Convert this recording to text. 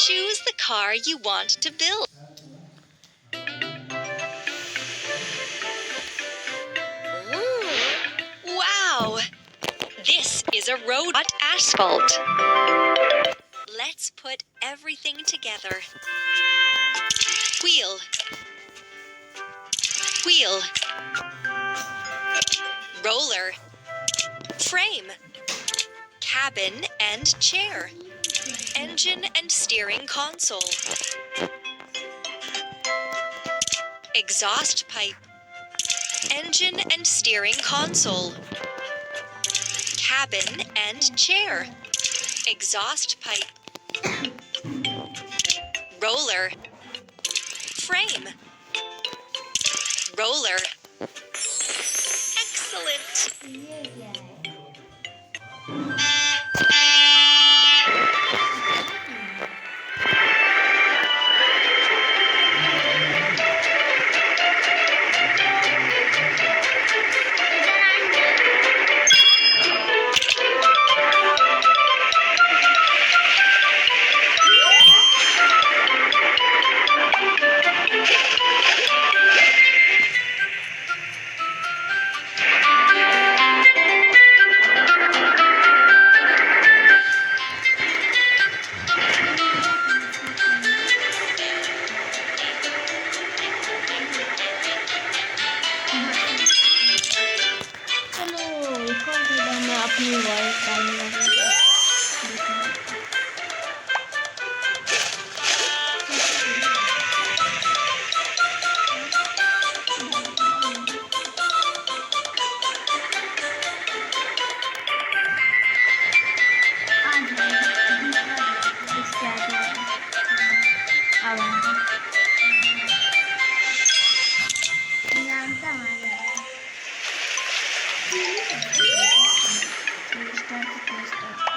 Choose the car you want to build. Ooh, wow! This is a road on asphalt. Let's put everything together. Wheel. Wheel. Roller. Frame. Cabin and chair. Engine and steering console. Exhaust pipe. Engine and steering console. Cabin and chair. Exhaust pipe. Roller. Frame. Roller. Excellent. चलो एक और video में अपनी voice डालने वाली हूँ। Start.